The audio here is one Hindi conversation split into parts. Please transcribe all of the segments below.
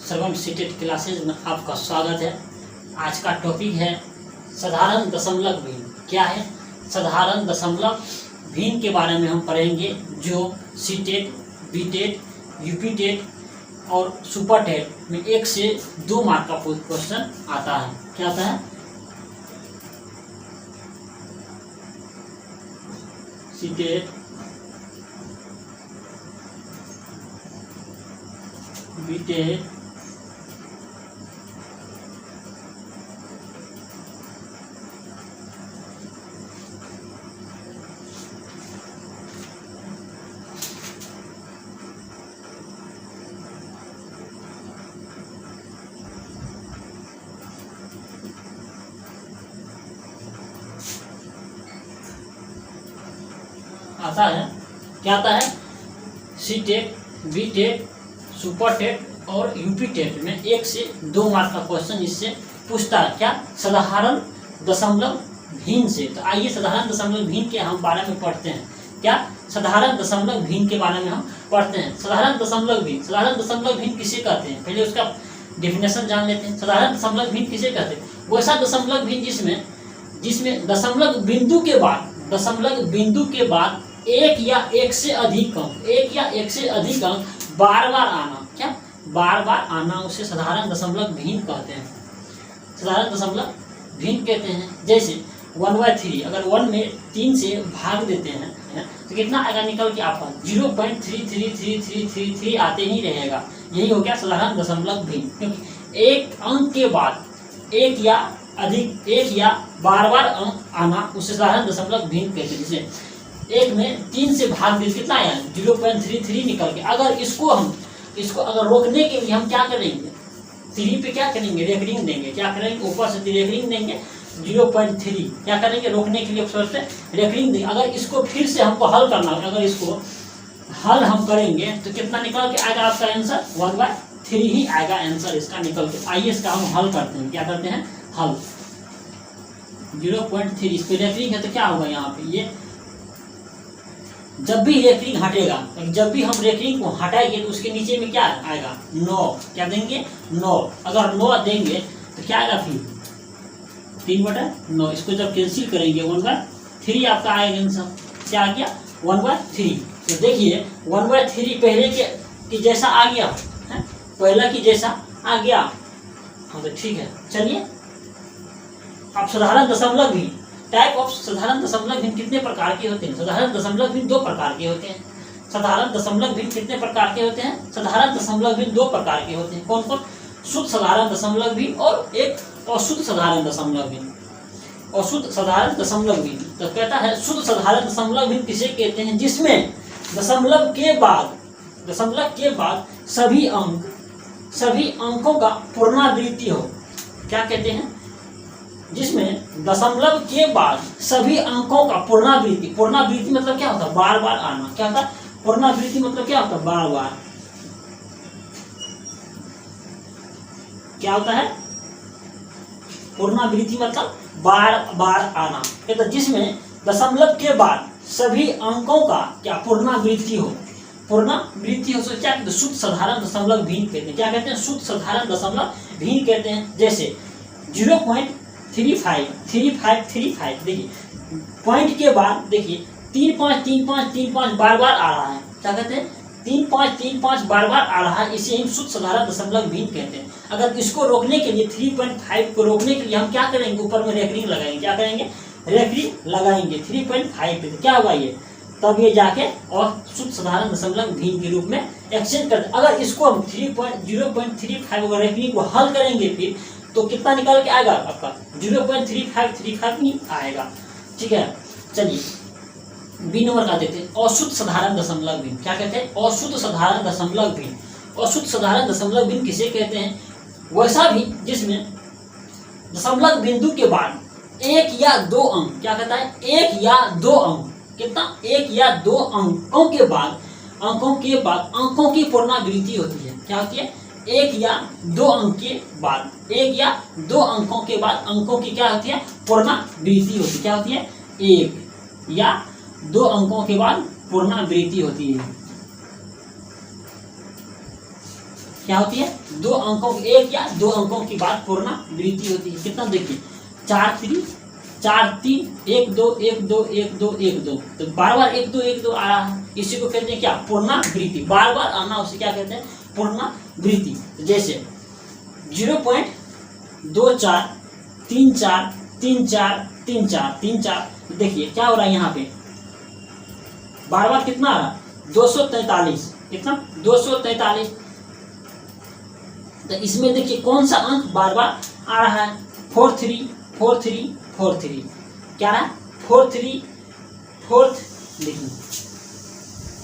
श्रवण सीटेट क्लासेज में आपका स्वागत है। आज का टॉपिक है साधारण दशमलव भिन्न। क्या है? साधारण दशमलव भिन्न के बारे में हम पढ़ेंगे, जो सीटेट, बीटेट, यूपीटेट और सुपरटेट में 1 से 2 मार्क का क्वेश्चन आता है। क्या आता है? सीटेट, बीटेट, आता है। क्या आता है? सीटेट, बीटेट, सुपरटेट और यूपीटेट में 1 से 2 मार्क का क्वेश्चन इससे पूछता है। क्या? साधारण दशमलव भिन्न से। तो आइए साधारण दशमलव भिन्न के हम बारे में पढ़ते हैं। क्या? साधारण दशमलव भिन्न के बारे में हम पढ़ते हैं। साधारण दशमलव भिन्न, साधारण दशमलव भिन्न किसे कहते हैं? पहले उसका डेफिनेशन जान लेते हैं। साधारण दशमलव भिन्न किसे कहते हैं? वैसा दशमलव भिन्न जिसमें दशमलव बिंदु के बाद एक या एक से अधिक अंक बार बार आना। क्या? बार बार आना, उसे साधारण दशमलव भिन्न कहते हैं। साधारण दशमलव भिन्न कहते हैं। जैसे 1/3, अगर 1 में 3 से भाग देते हैं तो कितना आएगा निकल के? आपका 0.33333 आते ही रहेगा। यही हो गया साधारण दशमलव भिन्न, क्योंकि एक अंक के बाद एक या बार बार अंक आना उसे साधारण दशमलव भिन्न कहते हैं। जैसे 1 में 3 से भाग दे कितना आया? 0.33 निकल के। अगर इसको अगर रोकने के लिए हम क्या करेंगे? 3 पे क्या करेंगे? रेकरिंग देंगे। क्या करेंगे? ऊपर से रेकरिंग देंगे 0.3। क्या करेंगे? रोकने के लिए ऊपर से रेकरिंग देंगे। अगर इसको फिर से हमको हल करना है, अगर इसको हल हम करेंगे तो कितना निकल के आएगा आपका आंसर? 1/3 ही आएगा आंसर इसका निकल के। आइए इसका हम हल करते हैं। क्या करते हैं? हल। 0.3 इस पे रेकरिंग है तो क्या होगा यहाँ पे? ये जब भी रेकरिंग हटेगा, जब भी हम रेकरिंग को हटाएंगे तो उसके नीचे में क्या आएगा? 9। क्या देंगे? 9। अगर 9 देंगे तो क्या आएगा? फिर 3/9। इसको जब कैंसिल करेंगे 1/3 आपका आएगा आंसर। क्या आ गया? 1/3। तो देखिए 1/3 पहले के जैसा आ गया है, पहला की जैसा आ गया। हाँ तो ठीक है, चलिए अब साधारण दशमलव भिन्न। टाइप ऑफ साधारण दशमलव भिन्न कितने प्रकार के होते हैं? साधारण दशमलव भिन्न 2 प्रकार के होते हैं। साधारण दशमलव भिन्न कितने प्रकार के होते हैं? साधारण दशमलव भिन्न 2 प्रकार के होते हैं। कौन कौन? शुद्ध साधारण दशमलव भिन्न और एक अशुद्ध साधारण दशमलव भिन्न। अशुद्ध साधारण दशमलव भिन्न तो कहता है शुद्ध साधारण दशमलव भिन्न किसे कहते हैं? जिसमें दशमलव के बाद सभी अंकों का पुनरावृत्ति हो। क्या कहते हैं? जिसमें दशमलव के बाद सभी अंकों का पुनरावृत्ति मतलब क्या होता है? बार बार आना। क्या होता है? पुनरावृत्ति मतलब क्या होता है? बार बार। क्या होता है? पुनरावृत्ति मतलब बार बार आना। कहता है जिसमें दशमलव के बाद सभी अंकों का क्या पुनरावृत्ति हो। तो क्या कहते हैं? शुद्ध साधारण दशमलव भिन्न कहते हैं। क्या कहते हैं? शुद्ध साधारण दशमलव भिन्न कहते हैं। जैसे 0.35 देखिए, पॉइंट के बाद देखिए 35 बार बार आ रहा है। क्या कहते हैं? 35 बार बार आ रहा है, इसे हम शुद्ध साधारण दशमलव भिन्न कहते हैं। अगर इसको रोकने के लिए 3.5 को रोकने के लिए हम क्या करेंगे? ऊपर में रेकरिंग लगाएंगे। क्या करेंगे? रेकरिंग लगाएंगे 3.5 पे। क्या होगा ये? तब ये जाके और शुद्ध साधारण दशमलव भिन्न के रूप में एक्सचेंज करते। अगर इसको हम 0.35 रेकरिंग को हल करेंगे फिर तो कितना निकल के आएगा आपका? 0.3535 ही आएगा। ठीक है, चलिए बी नंबर का देखते हैं। अशुद्ध साधारण दशमलव भिन्न। क्या कहते हैं? अशुद्ध साधारण दशमलव भिन्न। अशुद्ध साधारण दशमलव भिन्न किसे कहते हैं? वैसा भी जिसमें दशमलव बिंदु के बाद 1 या 2 अंक। क्या कहता है? 1 या 2 अंक। कितना? 1 या 2 अंकों के बाद अंकों की पुनरावृत्ति होती है। क्या होती है? 1 या 2 अंक के बाद 1 या 2 अंकों के बाद अंकों की क्या होती है? पुनरावृत्ति होती है। क्या होती है? 1 या 2 अंकों के बाद पुनरावृत्ति होती है। क्या होती है, 2 अंकों की, 1 या 2 अंकों की बाद पुनरावृत्ति होती है। कितना देखिए 4 3 4 3 1 2 1 2 1 2 1 2, तो बार बार 1 2 1 2 आ रहा है, इसी को कहते हैं क्या, पुनरावृत्ति। बार बार आना उसे क्या कहते हैं, पुनरावृत्ति। जैसे 0.24 3 4 3 4 3 4 3 4, देखिए क्या हो रहा है यहाँ पे, बार बार कितना आ रहा है 243, कितना 243। तो इसमें देखिए कौन सा अंक बार बार आ रहा है, 4 3 4 3 4 3, क्या रहा है 4 3 4, देखिए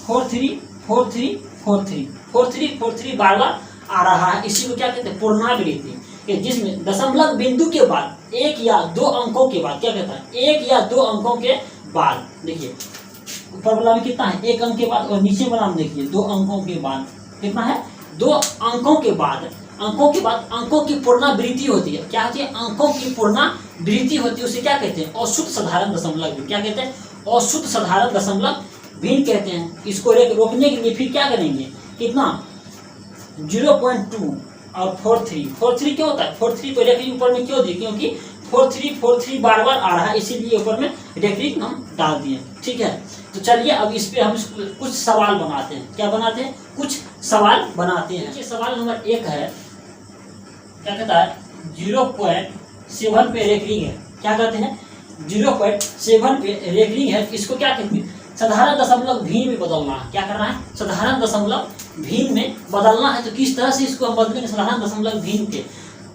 4 3 4 3 4 3 4 3 4 3 बार बार आ रहा है, इसी को क्या कहते हैं, पुनरावृत्ति। जिसमें दशमलव बिंदु के बाद 1 या 2 अंकों के बाद, क्या कहता है, 1 या 2 अंकों के बाद, देखिए ऊपर वाला में कितना है, 1 अंक के बाद, और नीचे वाला में देखिए 2 अंकों के बाद कितना है, 2 अंकों के बाद, अंकों की पुनरावृत्ति होती है। क्या होती है, अंकों की पुनरावृत्ति होती है, उसे क्या कहते हैं, अशुद्ध साधारण दशमलव भिन्न। क्या कहते हैं, अशुद्ध साधारण दशमलव भिन्न कहते हैं। इसको रोकने के लिए फिर क्या करेंगे, कितना 0.2 और 4 3 क्यों होता है, 4 3 को रेखी ऊपर में क्यों दिए, क्योंकि 4 3 बार बार आ रहा है, इसीलिए ऊपर में रेखी हम डाल दिए। ठीक है, तो चलिए अब इस पे हम कुछ सवाल बनाते हैं। क्या बनाते हैं, कुछ सवाल बनाते हैं। सवाल नंबर 1 है, क्या कहता है, 0.7 पे रेखी है। क्या कहते हैं, 0.7 पे रेखी है, इसको क्या कहते हैं, साधारण दशमलव भिन्न में बदलना है। क्या करना है, साधारण दशमलव भिन्न में बदलना है। तो किस तरह से इसको हम बदलेंगे, साधारण दशमलव भिन्न के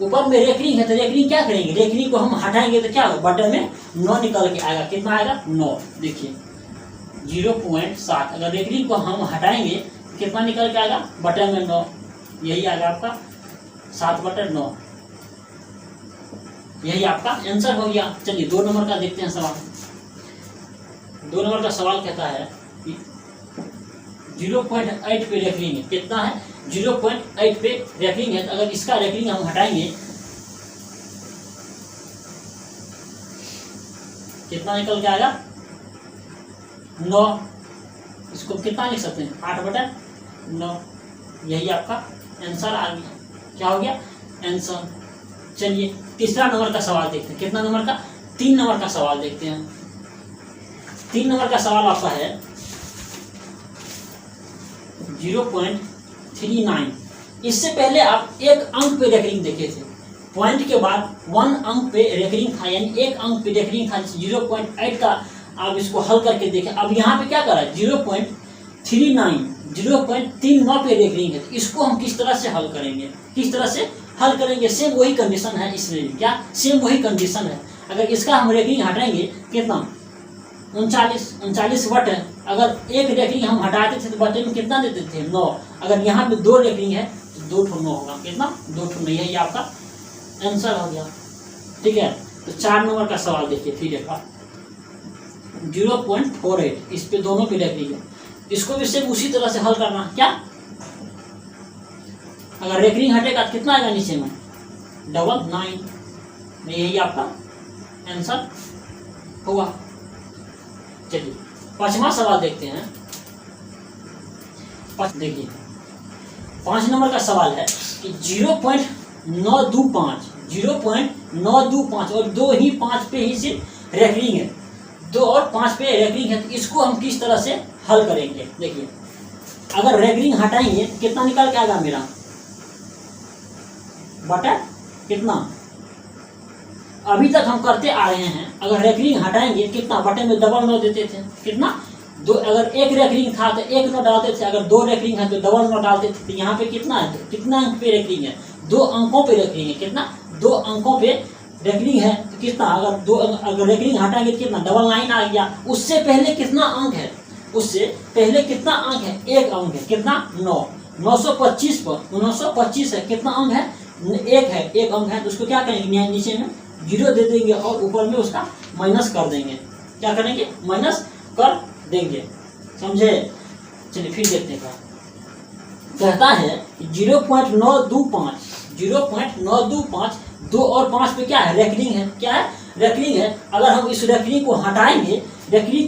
ऊपर में रेखनी है, तो रेखनी क्या करेंगे, रेखनी को हम हटाएंगे तो क्या होगा, बटन में 9 निकल के आएगा। कितना आएगा, 9। देखिए 0.7, अगर रेखनी को हम हटाएंगे तो कितना निकल के आएगा, बटन में 9, यही आएगा आपका 7/9, यही आपका आंसर हो गया। चलिए 2 नंबर का देखते हैं सवाल। 2 नंबर का सवाल कहता है 0.8 पे रेखनी है। कितना है, 0.8 पे रेखनी है। अगर इसका रेखनी हम हटाएंगे कितना निकल के आएगा, 9। इसको कितना लिख सकते हैं, 8/9, यही आपका आंसर आ गया। क्या हो गया, आंसर। चलिए तीसरा नंबर का सवाल देखते हैं। कितना नंबर का, 3 नंबर का सवाल देखते हैं। 3 नंबर का सवाल आपका है 0.39। इससे पहले आप 1 अंक पे रेकरिंग देखे थे, पॉइंट के बाद 1 अंक पे रेकरिंग था, यानी 1 अंक पे रेकरिंग था। 0.8 का आप इसको हल करके देखें। अब यहाँ पे क्या कर रहा है, 0.39 पे रेकरिंग है। तो इसको हम किस तरह से हल करेंगे, किस तरह से हल करेंगे, सेम वही कंडीशन है इसमें। क्या, सेम वही कंडीशन है। अगर इसका हम रेकरिंग हटाएंगे कितना, 39 बट है। अगर 1 रेकरिंग हम हटाते थे तो बटे में कितना देते थे, 9। अगर यहाँ पे 2 रेकरिंग है तो 2 ठो 9 होगा। कितना, 2 ठो 9, यही आपका आंसर हो गया। ठीक है, तो 4 नंबर का सवाल देखिए फिर एक बार। 0.48, इस पे दोनों पे रेकरिंग है। इसको भी सेम उसी तरह से हल करना। क्या, अगर रेकरिंग हटेगा तो कितना आएगा नीचे में, 99, यही आपका आंसर होगा। चलिए 5वां सवाल देखते हैं। देखिए 5 नंबर का सवाल है कि 0.925 और 2 ही 5 पे ही सिर्फ रेकरिंग है, 2 और 5 पे रेकरिंग है। तो इसको हम किस तरह से हल करेंगे। देखिए अगर रेकरिंग हटाएंगे कितना निकल के आएगा मेरा, बटा कितना, अभी तक हम करते आ रहे हैं। अगर रेकरिंग हटाएंगे कितना, बटन में डबल 9 देते थे। कितना, 2। अगर 1 रेकरिंग था तो 1 9 डालते थे। अगर 2 रेकरिंग है तो डबल 9 डालते थे। तो यहाँ पे कितना है, तो कितना अंक पे रेकरिंग है, 2 अंकों पे रेकरिंग है। कितना, 2 अंकों पे रेकरिंग है। तो कितना, अगर रेकरिंग हटाएंगे तो कितना, डबल 9 आ गया। उससे पहले कितना अंक है, उससे पहले कितना अंक है, 1 अंक है। कितना, 9। 925 पर 925 है, कितना अंक है, 1 है, 1 अंक है। तो उसको क्या करेंगे, नीचे में 0 दे देंगे और ऊपर में उसका माइनस कर देंगे। क्या करेंगे, माइनस कर देंगे, समझे। चलिए फिर देखते हैं। कहता है 0.925 2 और 5 पे क्या है, रेकरिंग है। क्या है, रेकरिंग है। अगर हम इस रेकरिंग को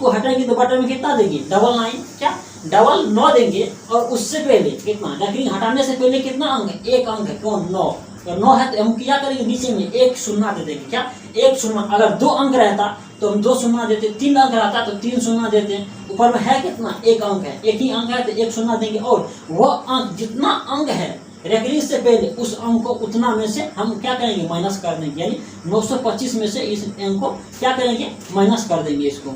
हटाएंगे तो बटन में कितना देंगे, डबल 9। क्या, डबल 9 देंगे और उससे पहले कितना, रेकरिंग हटाने से पहले कितना अंक है, एक अंक है, कौन 9, और 9 है तो हम क्या करेंगे नीचे में एक शून्य दे देंगे, क्या एक शून्य। अगर 2 अंक रहता तो हम 2 शून्य देते, 3 अंक रहता तो 3 शून्य देते, ऊपर में है कितना एक अंक है, एक ही अंक है तो एक शून्य देंगे, और वह अंक जितना अंक है रेकरिंग से पहले उस अंक को उतना में से हम क्या करेंगे माइनस कर देंगे, यानी 925 में से इस अंक को क्या करेंगे माइनस कर देंगे इसको,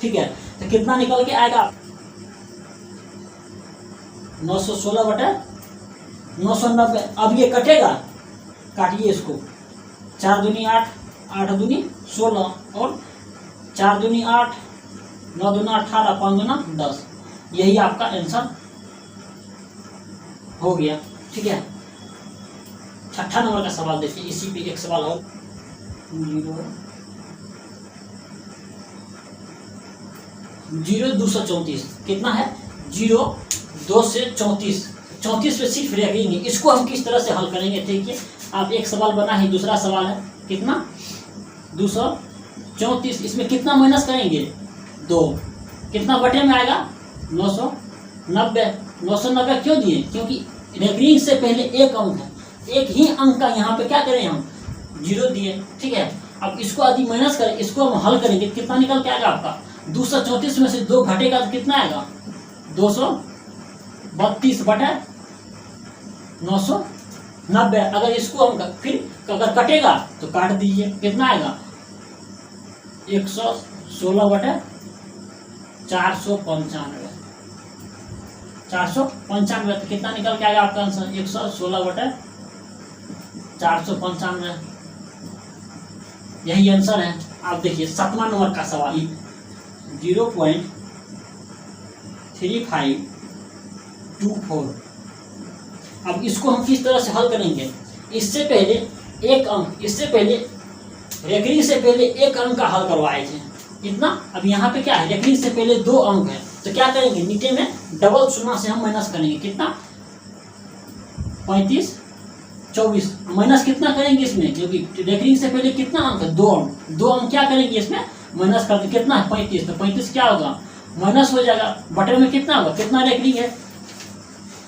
ठीक है। तो कितना निकल के आएगा 916/990। अब ये कटेगा, काटिए इसको, 4 दूनी 8, 8 दूनी 16 और 4 दूनी 8, 9 दूना 18, 5 दूना 10। यही आपका आंसर हो गया, ठीक है। 6ठा नंबर का सवाल देखिए, इसी पे एक सवाल और, 0-234 कितना है, 0-2 से 34, 34 पे सिर्फ रेकरिंग है। इसको हम किस तरह से हल करेंगे, देखिए आप एक सवाल बना है, दूसरा सवाल है कितना 234, इसमें कितना माइनस करेंगे 2, कितना बटे में आएगा 990। 990 क्यों दिए, क्योंकि रेकरिंग से पहले एक अंक है, एक ही अंक का यहाँ पे क्या करें हम 0 दिए, ठीक है। अब इसको यदि माइनस करें, इसको हम हल करेंगे, कितना निकल के आएगा आपका 234 में से 2 घटेगा तो कितना आएगा 232/990। अगर इसको हम फिर अगर कटेगा तो काट दीजिए, कितना आएगा 116/495। 495 तो कितना निकल के आएगा आपका आंसर 116/495। यही आंसर है। आप देखिए 7वां नंबर का सवाल, 0.3524। अब इसको हम किस तरह से हल करेंगे, इससे पहले एक अंक, इससे पहले रेकरिंग से पहले एक अंक का हल करवाए थे, कितना। अब यहाँ पे क्या है, रेकरिंग से पहले 2 अंक है, तो क्या करेंगे नीचे में डबल शून्य से हम माइनस करेंगे, कितना 35-24 माइनस कितना करेंगे इसमें, क्योंकि रेकरिंग से पहले कितना अंक है 2 अंक, 2 अंक क्या करेंगे इसमें माइनस कर देंगे, कितना है 35, तो 35 क्या होगा माइनस हो जाएगा, बटे में कितना होगा, कितना रेकरिंग है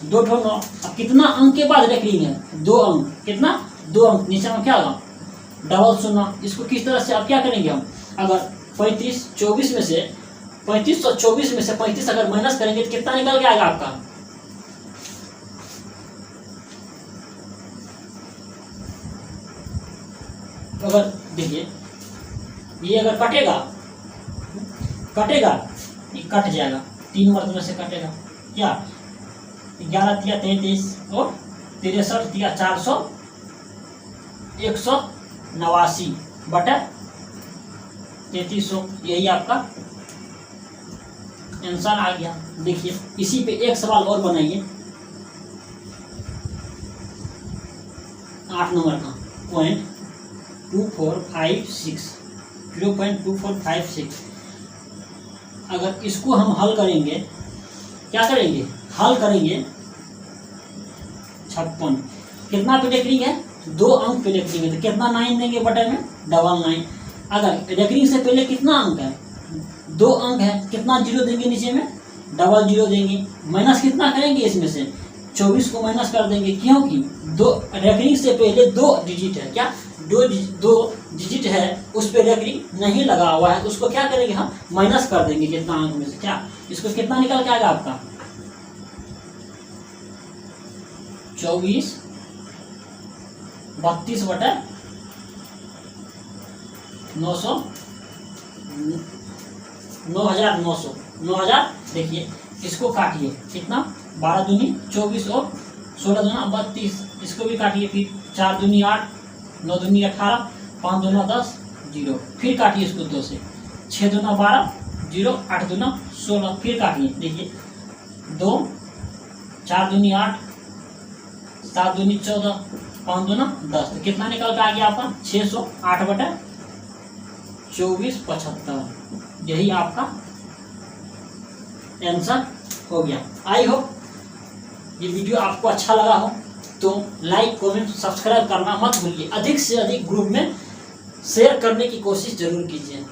2 9। अब कितना अंक के बाद रेकरिंग है 2 अंक, कितना 2 अंक, नीचे में क्या होगा डबल शून्य। इसको किस तरह से अब क्या करेंगे हम, अगर 35-24 में से 3524 में से 35 अगर माइनस करेंगे तो कितना निकल के आएगा आपका, अगर देखिए ये अगर कटेगा ये कट जाएगा, 3 वर्ग में से कटेगा, क्या 11 दिया 33 और 63 दिया 400, 189/3300। यही आपका आंसर आ गया। देखिए इसी पे एक सवाल और बनाइए, 8 नंबर का 0.2456। अगर इसको हम हल करेंगे, क्या करेंगे हल करेंगे 56, कितना पे रेकरिंग है 2 अंक पे रेकरिंग है, तो कितना 9 देंगे बटे में 99। अगर रेकरिंग से पहले कितना अंक है 2 अंक है, कितना 0 देंगे नीचे में 00 देंगे, माइनस कितना करेंगे इसमें से 24 को माइनस कर देंगे, क्योंकि 2 रेकरिंग से पहले 2 डिजिट है, क्या 2 डिजिट है उस पर रेकरिंग नहीं लगा हुआ है, उसको क्या करेंगे हम माइनस कर देंगे, कितना अंक में से, क्या इसको कितना निकल के आएगा आपका 24 32/900 9000। देखिए इसको काटिए, कितना 12 दूनी 24 और 16 दूना 32, इसको भी काटिए, फिर 4 दूनी 8, 9 दूनी 18, 5 दूना 10, 0, फिर काटिए इसको 2 से, 6 दूना 12, 0, 8 दूना 16, फिर काटिए, देखिए 2, 4 दूनी 8, 7 दूनी 14, 5 दूना 10, तो कितना निकल के आ गया आपका 608/2475। यही आपका आंसर हो गया। आई होप ये वीडियो आपको अच्छा लगा हो तो लाइक कमेंट सब्सक्राइब करना मत भूलिए, अधिक से अधिक ग्रुप में शेयर करने की कोशिश जरूर कीजिए।